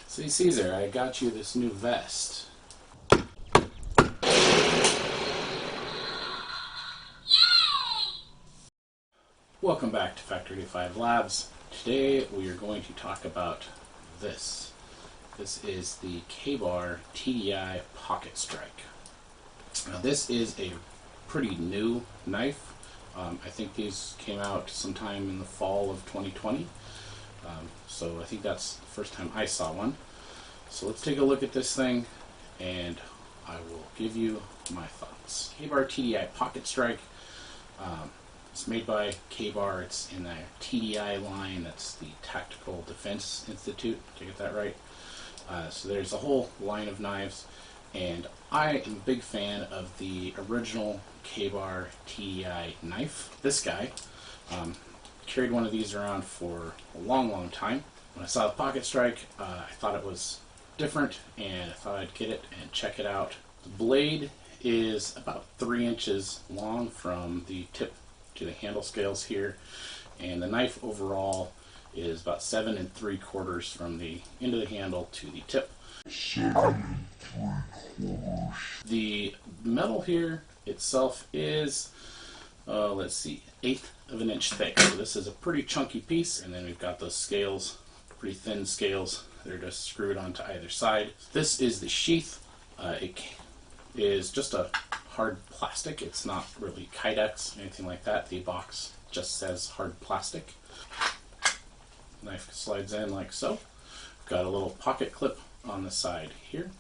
See, Caesar, I got you this new vest. Welcome back to Factory 85 Labs. Today we are going to talk about this. This is the KA-BAR TDI Pocket Strike. Now this is a pretty new knife. I think these came out sometime in the fall of 2020. So I think that's the first time I saw one. So let's take a look at this thing and I will give you my thoughts. KA-BAR TDI Pocket Strike. It's made by KA-BAR. It's in the TDI line. That's the Tactical Defense Institute. Did I get that right? So there's a whole line of knives, and I am a big fan of the original KA-BAR TDI knife. This guy carried one of these around for a long time. When I saw the Pocket Strike, I thought it was different, and I thought I'd get it and check it out. The blade is about 3 inches long from the tip to the handle scales here, and the knife overall is about 7 3/4 from the end of the handle to the tip. 7 3/4. The metal here itself is, let's see, 1/8 of an inch thick. So this is a pretty chunky piece, and then we've got those scales, pretty thin scales. They're just screwed onto either side. This is the sheath. It is just a hard plastic. It's not really Kydex or anything like that. The box just says hard plastic. Knife slides in like so. Got a little pocket clip on the side here,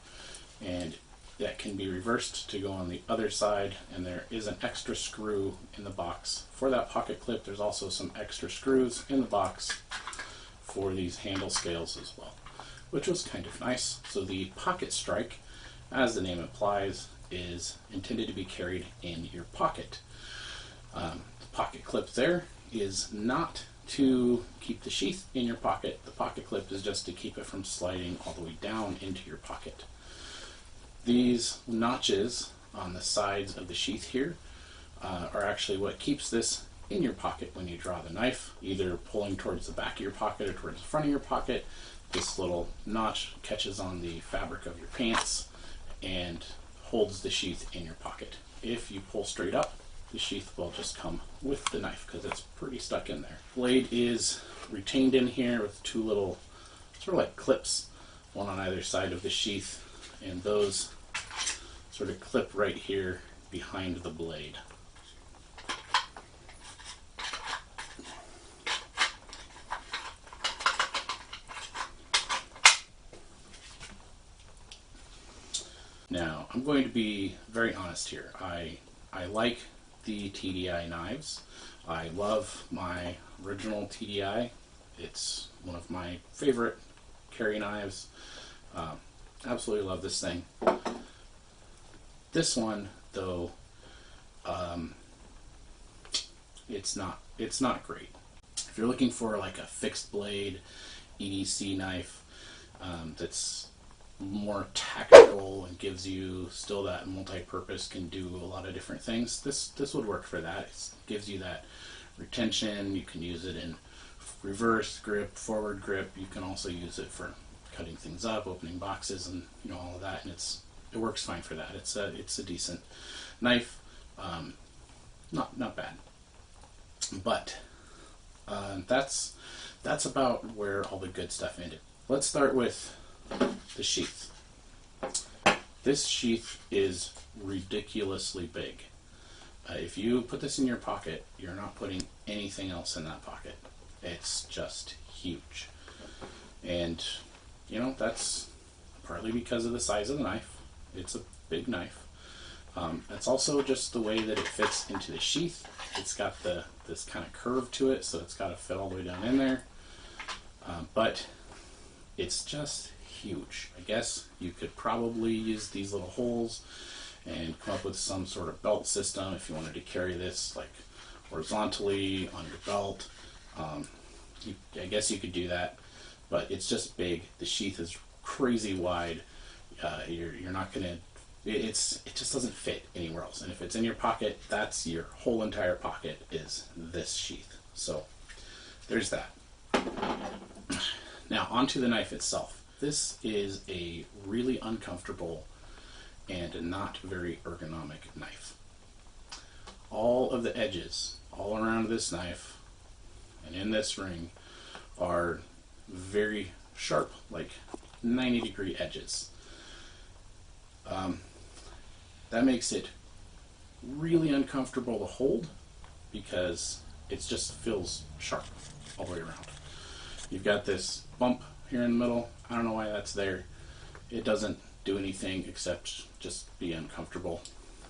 and that can be reversed to go on the other side, and there is an extra screw in the box for that pocket clip. There's also some extra screws in the box for these handle scales as well, which was kind of nice. So the Pocket Strike, as the name implies, is intended to be carried in your pocket. The pocket clip there is not to keep the sheath in your pocket. The pocket clip is just to keep it from sliding all the way down into your pocket. These notches on the sides of the sheath here are actually what keeps this in your pocket when you draw the knife, either pulling towards the back of your pocket or towards the front of your pocket. This little notch catches on the fabric of your pants and holds the sheath in your pocket. If you pull straight up, the sheath will just come with the knife because it's pretty stuck in there. Blade is retained in here with 2 little sort of like clips, one on either side of the sheath, and those sort of clip right here behind the blade. Now, I'm going to be very honest here. I like the TDI knives. I love my original TDI. It's one of my favorite carry knives. Absolutely love this thing. This one, though, it's not great. If you're looking for like a fixed blade EDC knife that's more tactical and gives you still that multi-purpose, can do a lot of different things, this would work for that. It gives you that retention. You can use it in reverse grip, forward grip. You can also use it for cutting things up, opening boxes, and all of that, and it works fine for that. It's a decent knife. Not bad, but that's about where all the good stuff ended. Let's start with the sheath. This sheath is ridiculously big. If you put this in your pocket, you're not putting anything else in that pocket. It's just huge. And that's partly because of the size of the knife. It's a big knife. It's also just the way that it fits into the sheath. It's got this kind of curve to it, so it's got to fit all the way down in there. But it's just huge. I guess you could probably use these little holes and come up with some sort of belt system if you wanted to carry this like horizontally on your belt. I guess you could do that, but it's just big. The sheath is crazy wide. You're not gonna. It just doesn't fit anywhere else. And if it's in your pocket, that's your whole entire pocket is this sheath. So there's that. Now onto the knife itself. This is a really uncomfortable and not very ergonomic knife. All of the edges all around this knife and in this ring are very sharp, like 90-degree edges. That makes it really uncomfortable to hold because it just feels sharp all the way around. You've got this bump here in the middle. I don't know why that's there. It doesn't do anything except just be uncomfortable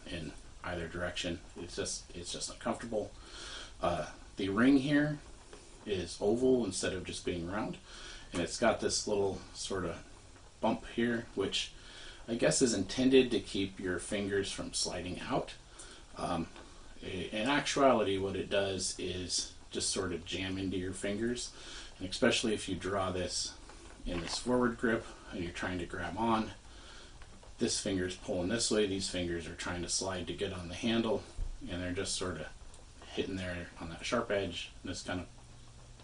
in either direction. It's just uncomfortable. The ring here is oval instead of just being round, and it's got this little sort of bump here, which I guess is intended to keep your fingers from sliding out. In actuality, what it does is just sort of jam into your fingers, and especially if you draw this in this forward grip and you're trying to grab on, this finger's pulling this way, these fingers are trying to slide to get on the handle, and they're just sort of hitting there on that sharp edge, and this kind of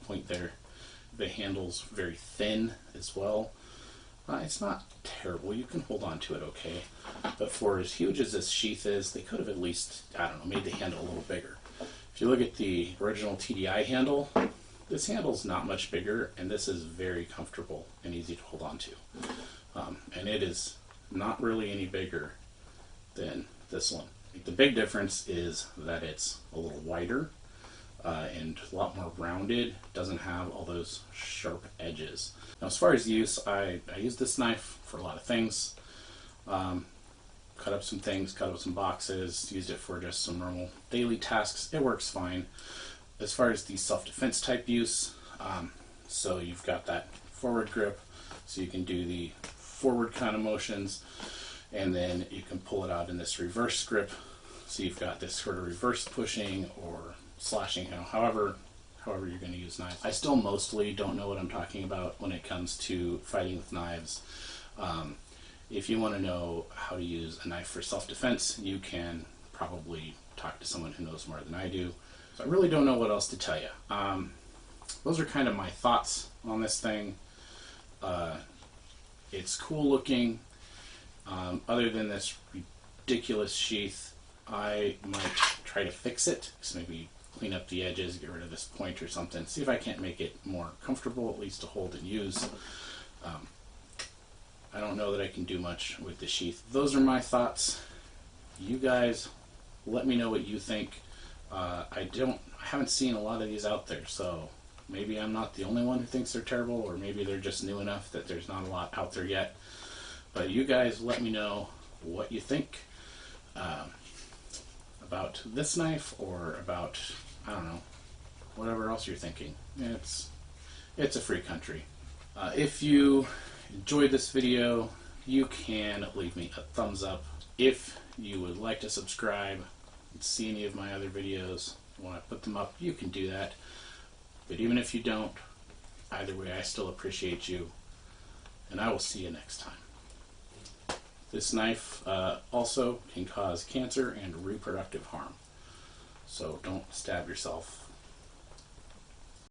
point there. The handle's very thin as well. It's not terrible, you can hold on to it okay, but for as huge as this sheath is, they could have at least, I don't know, made the handle a little bigger. If you look at the original TDI handle, this handle's not much bigger, and this is very comfortable and easy to hold on to. And it is not really any bigger than this one. The big difference is that it's a little wider and a lot more rounded, doesn't have all those sharp edges. Now, as far as use, I use this knife for a lot of things. Cut up some things, cut up some boxes, used it for just some normal daily tasks. It works fine. As far as the self-defense type use, so you've got that forward grip, so you can do the forward kind of motions, and then you can pull it out in this reverse grip, so you've got this sort of reverse pushing or slashing, however you're going to use knives. I still mostly don't know what I'm talking about when it comes to fighting with knives. If you want to know how to use a knife for self-defense, you can probably talk to someone who knows more than I do. So I really don't know what else to tell you. Those are kind of my thoughts on this thing. It's cool looking. Other than this ridiculous sheath, I might try to fix it. So maybe clean up the edges, get rid of this point or something. See if I can't make it more comfortable, at least to hold and use. I don't know that I can do much with the sheath. Those are my thoughts. You guys, let me know what you think. I haven't seen a lot of these out there, so maybe I'm not the only one who thinks they're terrible, or maybe they're just new enough that there's not a lot out there yet. But you guys let me know what you think about this knife, or about, I don't know, whatever else you're thinking. It's a free country. If you enjoyed this video, you can leave me a thumbs up. If you would like to subscribe and see any of my other videos, when I put them up, you can do that. But even if you don't, either way, I still appreciate you, and I will see you next time. This knife also can cause cancer and reproductive harm, so don't stab yourself